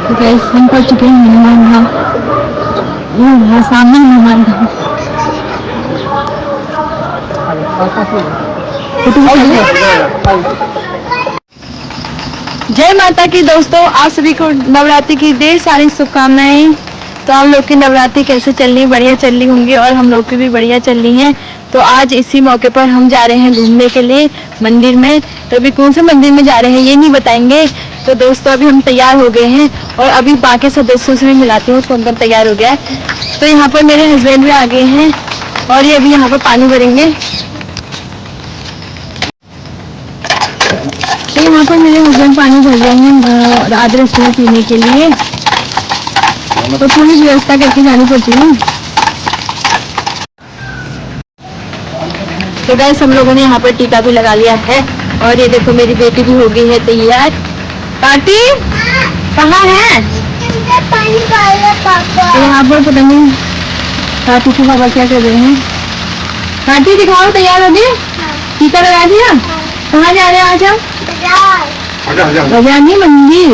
तो गाइस हम पहुंच चुके हैं हनुमान धाम। ये है सामने हनुमान धाम। जय माता की दोस्तों, आप सभी को नवरात्रि की ढेर सारी शुभकामनाएं। तो हम लोग की नवरात्रि कैसे चल रही, बढ़िया चल रही होंगी और हम लोग की भी बढ़िया चल रही है। तो आज इसी मौके पर हम जा रहे हैं घूमने के लिए मंदिर में। तो अभी कौन से मंदिर में जा रहे हैं ये नहीं बताएंगे। तो दोस्तों अभी हम तैयार हो गए हैं और अभी बाकी सदस्यों से भी मिलाती हूँ कौन कौन तैयार हो गया है। तो यहाँ पर मेरे हस्बैंड भी आ गए हैं और ये अभी यहाँ पर पानी भरेंगे। तो यहाँ पर मेरे हस्बैंड पानी भर रहे हैं आदरस में पीने के लिए। तो पूरी व्यवस्था करके जानी पड़ती है। तो गाइस हम लोगों ने यहाँ पर टीका भी लगा लिया है और ये देखो मेरी बेटी भी हो गई है तैयार। काटी कहाँ है? तो यहाँ पर पता नहीं काटी के पापा क्या कर रहे हैं। काटी दिखाओ, तैयार हो गई? टीका लगा दिया? कहाँ जा रहे हैं आज हम? बाजार नहीं, मंदिर।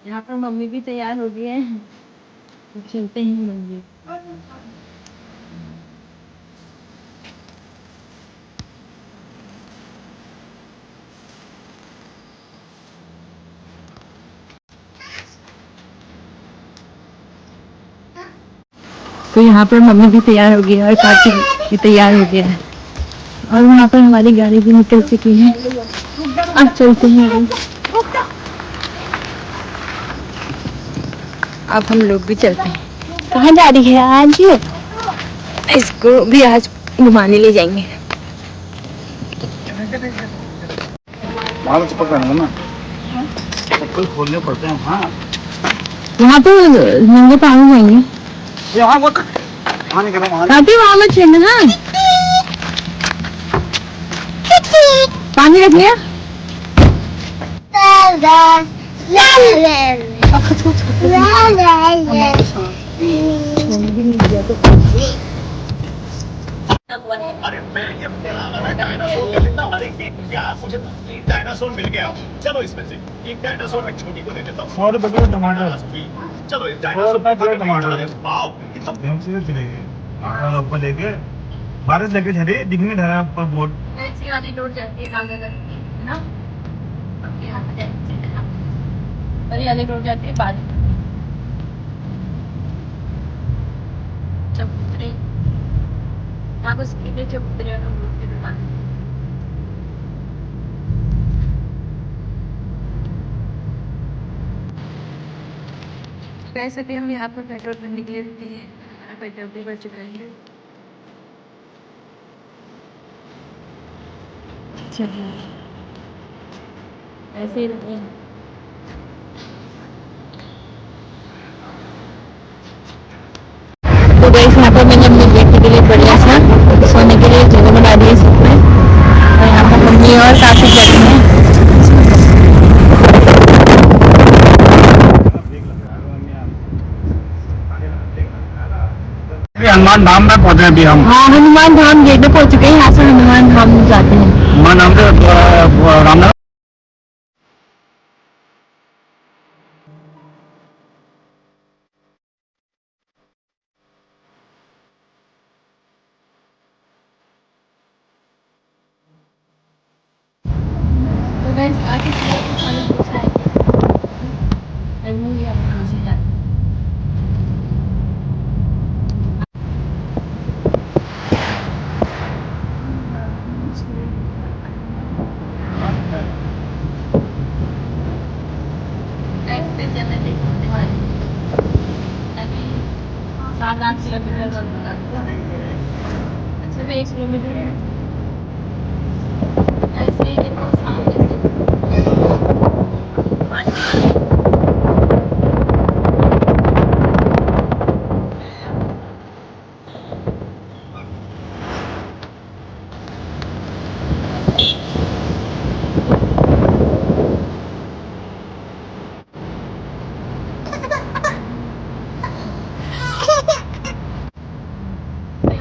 यहाँ पर मम्मी भी तैयार हो गई है। चलते हैं मंदिर। तो यहाँ पर मम्मी भी तैयार हो गई है और काकी भी तैयार हो गया है और वहाँ पर हमारी गाड़ी भी निकल चुकी है। अब चलते हैं अब हम लोग भी चलते हैं। कहाँ जा रही है आज? इसको भी आज घुमाने ले जाएंगे। ना चप्पल खोलने पड़ते हैं। हाँ वहाँ तो नंगे पाँव जाएंगे। यहाँ वो काफी वहाँ मत छेड़ना ना। पानी रख लिया। अरे मैं ये डायनासोर का कितना मारेंगे क्या? मुझे डायनासोर मिल गया। चलो इसमें से एक डायनासोर मैं छोटी को दे देता हूँ। 100 रुपए किलो टमाटर। चलो एक डायनासोर टमाटर। वाओ कितना भयंकर दिखेगा। ऊपर लेके भारत लेके चले दिखने धरा ऊपर बोर्ड। ऐसी वाली रोड जाती है ना। यहाँ पे जाती है रोड जाती है बाद चबूतरे। यहाँ बस सीधे चबूतरे और हम लोग की दुकान। वैसे भी हम यहाँ पर पेट्रोल भरने के लिए रुके हैं। पेट्रोल भी भर चुका है। चलिए ऐसे ही रुके हैं। तो गाइस यहाँ पर मैंने अपनी बेटी के लिए बढ़िया सा सोने के लिए जगह बना दी है सब में। और यहाँ पर मम्मी और काफी बैठी हैं। हनुमान धाम में पहुंचे अभी हम। हाँ हनुमान धाम गेट में पहुंच चुके हैं। यहाँ से हनुमान धाम जाते हैं। हनुमान धाम से रामनगर। तो गाइस आगे चलते हैं। सात आठ किलोमीटर अच्छा 1 किलोमीटर ऐसे ही देखो सामने से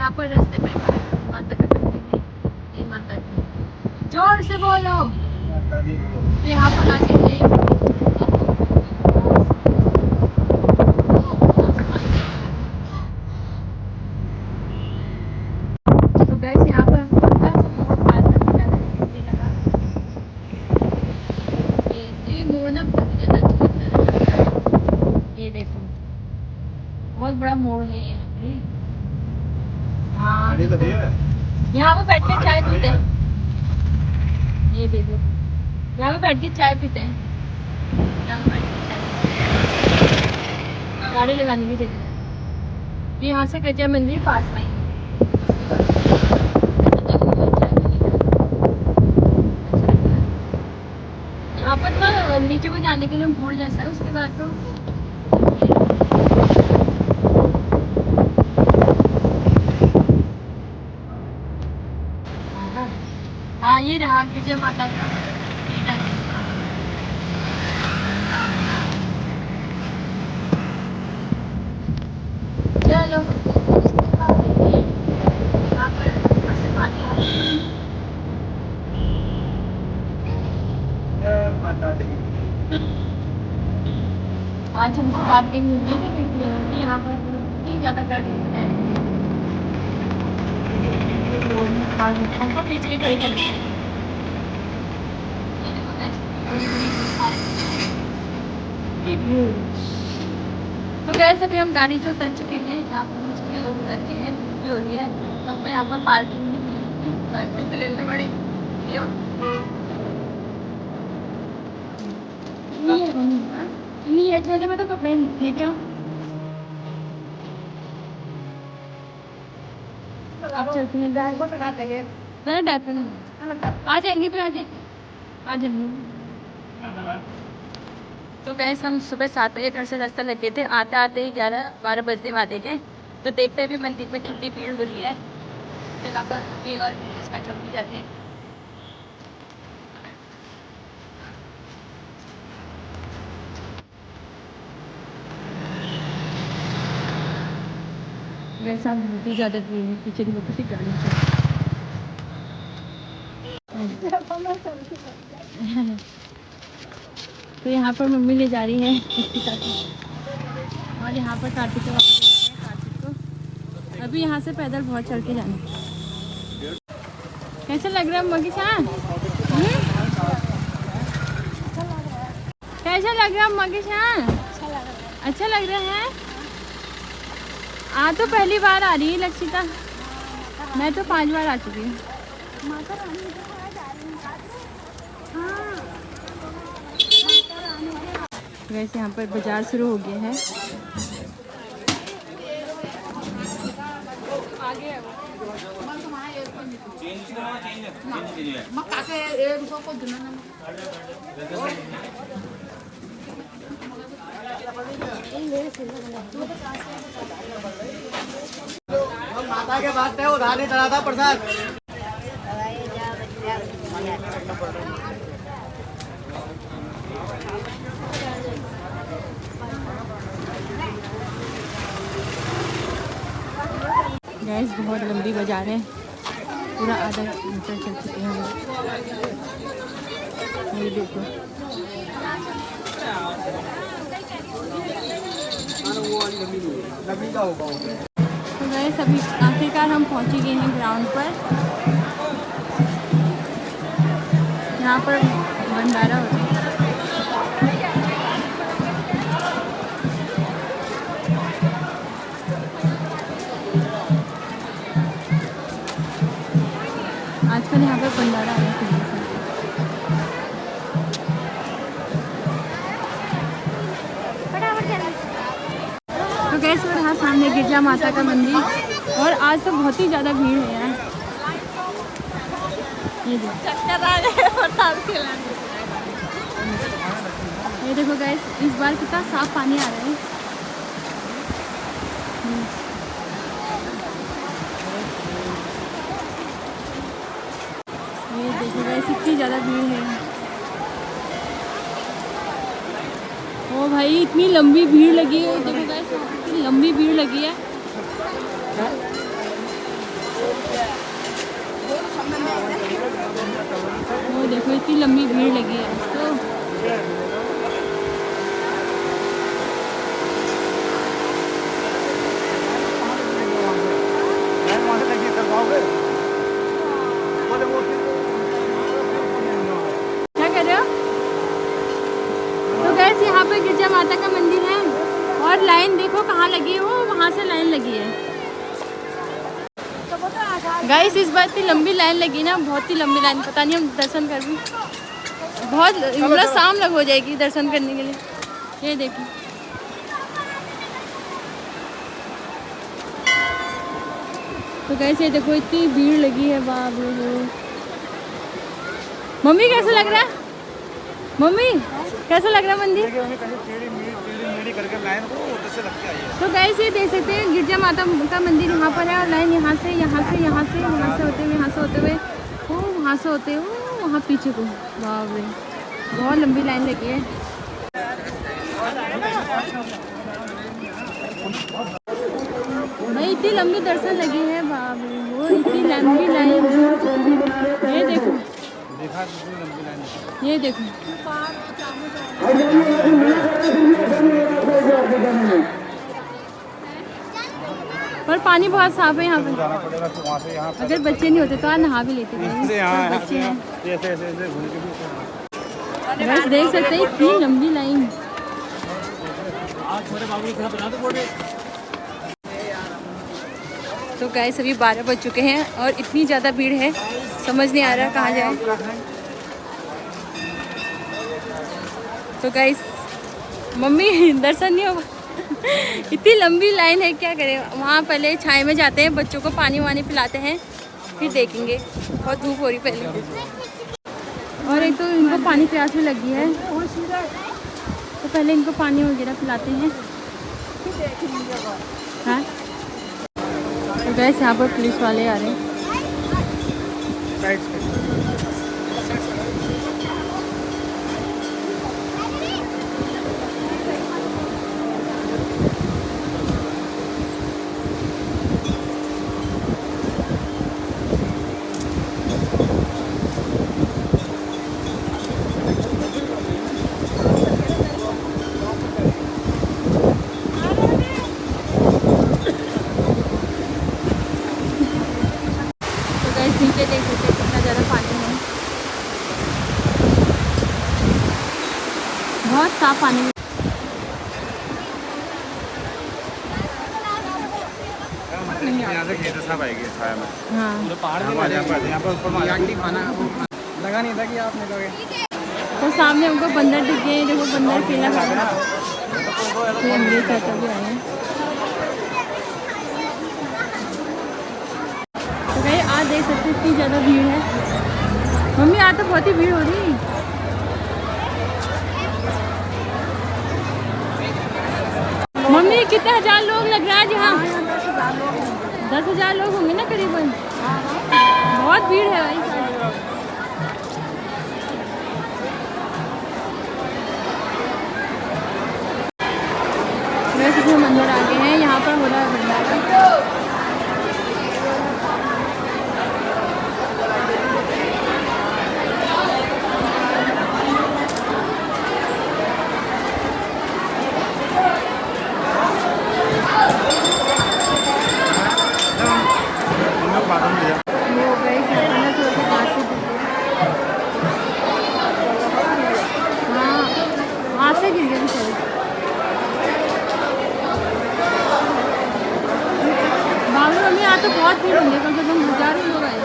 यहाँ पर रास्ते में माता का मंदिर है। ये माता की जोर से बोलो। यहाँ पर आके तो गैस यहाँ पर ये मोर ना ये देखो बहुत बड़ा मोड़ है ये। हाँ यहाँ पे बैठ के चाय पीते हैं। ये देखो यहाँ पे बैठ के चाय पीते हैं। यहाँ पे बैठ के चाय पीते हैं। गाड़ी लगाने की जगह यहाँ से गजा मंदिर पास में ही है। यहाँ पर ना नीचे को जाने के लिए मोड़ जैसा है उसके बाद तो हाँ ये रहा विजय माता का चलो यहाँ पर ऐसे पानी आज हमको पार्किंग मिली यहाँ पर नहीं ज़्यादा गाड़ी है। हमको पीछे खड़ी करनी है। तो गैस अभी हम गाड़ी से उतर चुके हैं। यहाँ पर मुझे लोग उतर के हैं हो रही है तो मैं यहाँ पर पार्किंग लेने पड़ी नहीं एक्चुअली में तो कपड़े नहीं क्या आप चलते हैं बैग को टका देंगे मैंने डर नहीं आ जाएंगे फिर आ जाएंगे। तो गैस हम सुबह 7 बजे घर से रास्ता लगे थे आते आते ही 11-12 बजने वाले थे तो देखते भी मंदिर में कितनी भीड़ हो रही है फिर आप और इसका चौक भी जाते हैं। वैसा बहुत ही ज़्यादा भीड़ है पीछे की लोग किसी गाड़ी तो यहाँ पर मम्मी ले जा रही है इसके साथ और यहाँ पर कार्तिक को वापस ले जा रहे हैं कार्तिक को अभी यहाँ से पैदल बहुत चल के जाना। कैसा लग रहा है मगीशान? कैसा लग रहा है मगीशान? अच्छा लग रहा है। आ तो पहली बार आ रही है लक्षिता मैं तो 5 बार आ चुकी हूँ। वैसे यहाँ पर बाजार शुरू हो गया है। माता के बाद उधार नहीं चढ़ा था प्रसाद। गैस बहुत लंबी बाजार है पूरा आधा मीटर चल चुके हैं हम। ये देखो तो गैस अभी आखिरकार हम पहुंच गए हैं ग्राउंड पर। यहाँ पर भंडारा होता है। आजकल यहाँ पर भंडारा है तो गैस वो रहा सामने गिरजा माता का मंदिर और आज तो बहुत ही ज़्यादा भीड़ है यार। ये देखो गैस इस बार कितना साफ पानी आ रहा है। ये देखो गैस इतनी ज़्यादा भीड़ है। ओ भाई इतनी लंबी भीड़ लगी है। देखो गैस इतनी लंबी भीड़ लगी है। कितनी लंबी भीड़ लगी है तो क्या कर रहे हो? तो गैस यहाँ पे गिरजा माता का मंदिर है और लाइन देखो कहाँ लगी है, वो वहाँ से लाइन लगी है। गाइस इस बार इतनी लंबी लाइन लगी ना, बहुत ही लंबी लाइन, पता नहीं हम दर्शन कर भी बहुत मतलब शाम लग हो जाएगी दर्शन करने के लिए। ये देखिए तो गाइस ये देखो इतनी भीड़ लगी है, बाप रे। मम्मी कैसा लग रहा है? मम्मी कैसा लग रहा है मंदिर? तो गाइस ये देख सकते हैं गिरजा माता का मंदिर यहाँ पर है और लाइन यहाँ से यहाँ से यहाँ से यहाँ से होते हुए यहाँ से होते हुए वो वहाँ से होते हुए वहाँ पीछे को, बाप रे बहुत लंबी लाइन लगी है। भाई इतनी लंबी दर्शन लगी है, बाप रे वो इतनी लंबी लाइन। ये देखो ये देखो पर पानी बहुत साफ है यहाँ पे। अगर बच्चे नहीं होते तो आज नहा भी लेते थे, बच्चे हैं। बस देख सकते हैं इतनी लंबी लाइन। तो गाइस अभी 12 बज चुके हैं और इतनी ज़्यादा भीड़ है, समझ नहीं आ रहा कहाँ जाए। तो गाइस मम्मी दर्शन नहीं होगा इतनी लंबी लाइन है, क्या करें। वहाँ पहले छाए में जाते हैं, बच्चों को पानी वानी पिलाते हैं, फिर देखेंगे। बहुत धूप हो रही पहले, और एक तो इनको पानी प्यास भी लगी है तो पहले इनको पानी वगैरह पिलाते हैं। हाँ तो गाइस यहाँ पर पुलिस वाले आ रहे हैं। नीचे देख सकते हैं कितना ज़्यादा पानी है, बहुत साफ पानी है। लगा नहीं था कि आप निकलोगे। तो सामने हमको बंदर दिख गए, देखो बंदर केला खा रहा है। अंग्रेज चाचा भी आए हैं। तो भाई आज देख सकते इतनी ज़्यादा भीड़ है। मम्मी आज तो बहुत ही भीड़ हो रही। मम्मी कितने हजार लोग लग रहा है जी? हाँ 10,000 लोग होंगे ना करीबन, बहुत भीड़ है भाई। वैसे हम अंदर आ गए हैं, यहाँ पर हो रहा है भंडारा। से गिर गया बेचारे। बाबू मम्मी यहाँ तो बहुत भीड़ होंगे, कम से कम 1000 लोग आए हैं।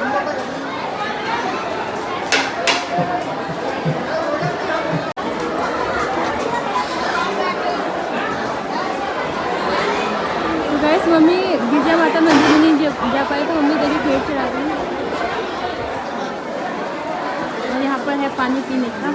तो गैस मम्मी गिरजा माता मंदिर में नहीं जा पाए तो मम्मी देखिए पेड़ चढ़ा रही है। और यहाँ पर है पानी पीने का।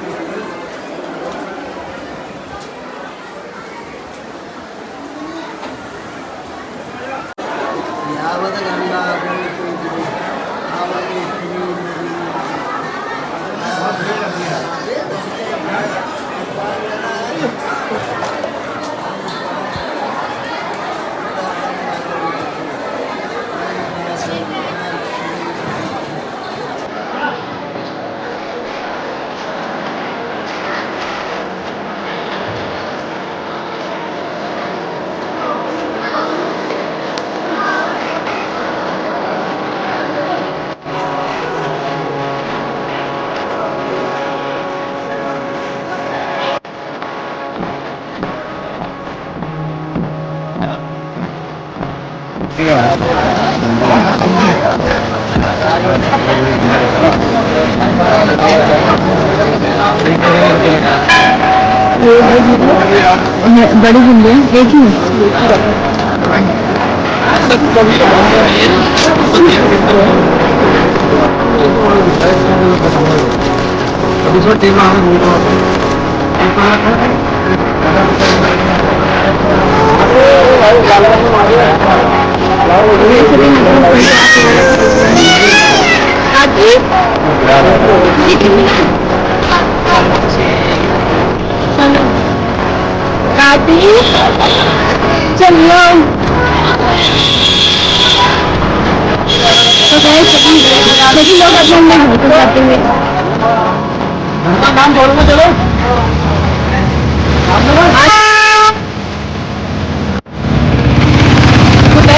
बड़ी भिंडी है एक ही चलो सभी लोग अपने घर को जाते हुए नाम बोलो चलो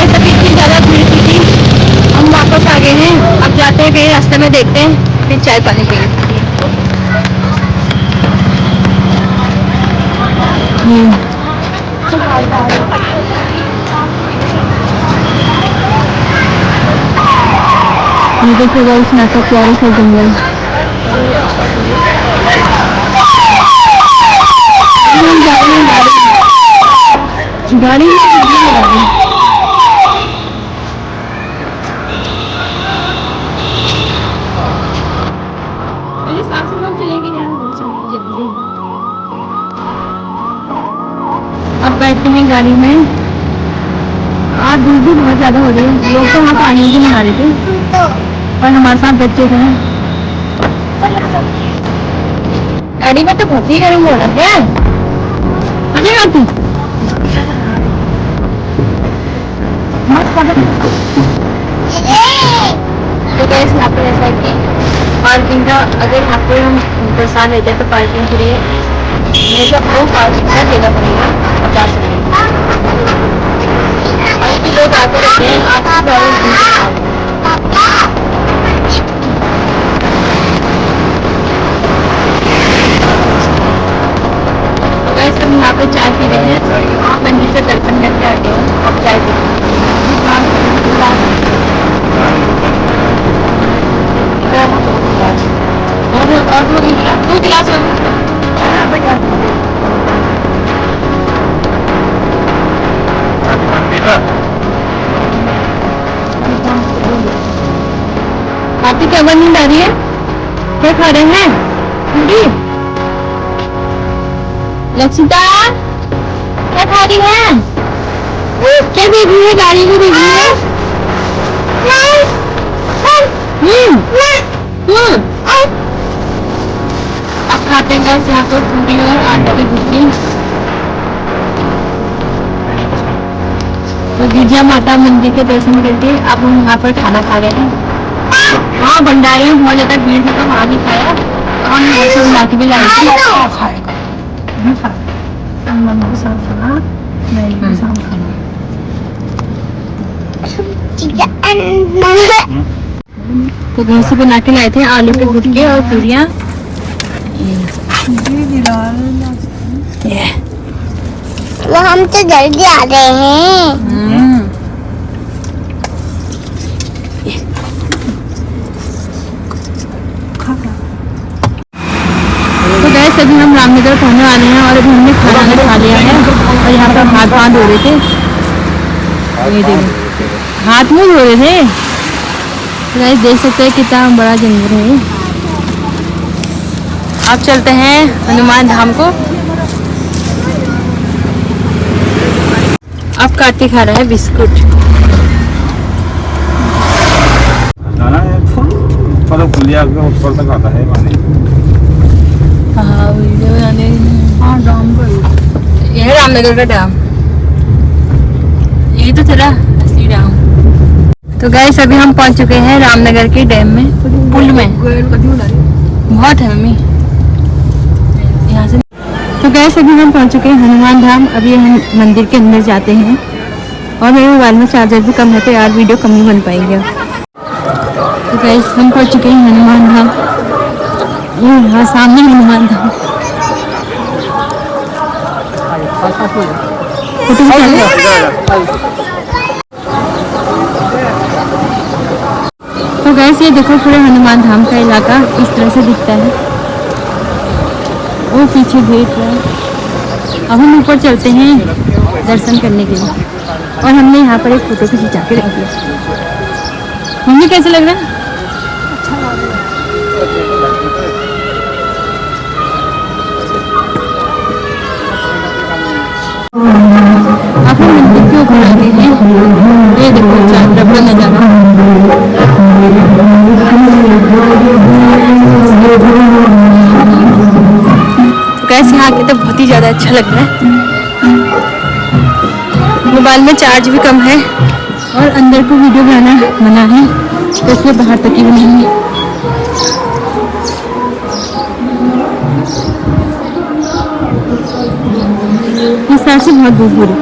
तभी इतनी ज्यादा भीड़ थी हम वापस आ गए हैं। अब जाते हैं कहीं रास्ते में देखते हैं फिर चाय पानी पिएंगे। ये देखो गाइस नाटक प्यारे से जंगल गाड़ी अब बैठते हैं गाड़ी में। आज धूप भी बहुत ज्यादा हो रही है। लोग तो वहाँ पानी भी नहा रहे थे और हमारे साथ बच्चे थे। गाड़ी में तो बहुत ही गर्म हो रहा है। तो गैस यहाँ पे ऐसा कि पार्किंग का अगर यहाँ पे हम परेशान रहते हैं तो पार्किंग के लिए मेरे को वो पार्किंग का देना पड़ेगा 50 रुपये। बाकी लोग आते रहते हैं आपको हम यहाँ पे चाय पी रहे हैं। मंदिर से दर्शन करके आ गए हैं अब चाय पी और 2 गिलास आपकी क्या नींद आ रही है? क्या खा रहे हैं? लक्षिता क्या खा रही है? क्या देख रही है? गाड़ी को देख रही है? अब खाते हैं यहाँ पर पूरी और आटे की भुजी। तो गिरजा माता मंदिर के दर्शन करके अब हम यहाँ पर खाना खा रहे हैं। हाँ भंडारे में बहुत ज्यादा भीड़ थी तो वहाँ भी खाया और हम यहाँ से ला के भी लाए थे। तो घर से बना के लाए थे आलू के गुटके और पूरियाँ। वो हम तो जल्दी आ रहे हैं। तो गैस अभी हम रामनगर पहुंचने वाले हैं और अभी हमने खाना खा लिया है और यहाँ पर हाथ धो रहे थे। ये देखो हाथ मुँह धो रहे थे। तो गैस देख सकते हैं कितना बड़ा जंगल है। अब चलते हैं हनुमान धाम को। अब कार्तिक खा रहा है बिस्कुट। जाना है फल पुलिया के ऊपर तक आता है पानी। हाँ वीडियो बनाने। हाँ डैम पर यह है रामनगर का डैम। यही तो चला असली डैम। तो गाइस अभी हम पहुंच चुके हैं रामनगर के डैम में पुल में। बहुत है मम्मी यहाँ से। तो गैस अभी हम पहुंच चुके हैं हनुमान धाम। अभी हम मंदिर के अंदर जाते हैं और मेरे मोबाइल में चार्जर भी कम है तो यार वीडियो कम ही बन पाएंगे। तो गैस हम पहुंच चुके हैं हनुमान धाम। यहाँ सामने हनुमान धाम। गैस ये देखो पूरे हनुमान धाम का इलाका इस तरह से दिखता है। वो पीछे गेट है। अब हम ऊपर चलते हैं दर्शन करने के लिए। और हमने यहाँ पर एक फोटो भी खिंचा के रख दिया। मम्मी कैसे लग रहा है? आप हम मंदिर के ऊपर आ गए हैं। ये देखो चारों तरफ का नजारा। गैस यहाँ आके तो बहुत ही ज़्यादा अच्छा लग रहा है। मोबाइल में चार्ज भी कम है और अंदर को वीडियो बनाना मना है तो इसलिए बाहर तक ही बनाएंगे। इस साइड से बहुत धूप हो रही।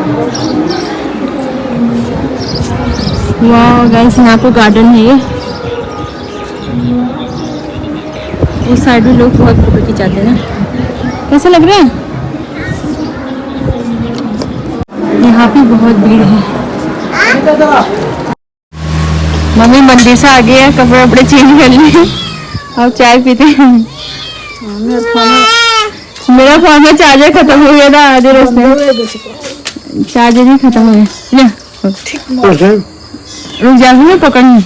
वाह गाइस यहाँ पे गार्डन है ये। उस साइड में लोग बहुत फोटो खिंचाते हैं ना। कैसे लग रहे हैं? यहाँ पे बहुत भीड़ है। मम्मी मंदिर से आ गए हैं, कपड़े वपड़े चेंज कर लिए अब चाय पीते हैं। मेरा फोन में चार्जर खत्म हो गया था आधे रास्ते में। चार्जर ही खत्म हो गया। रुक जा मैं पकड़ूँ।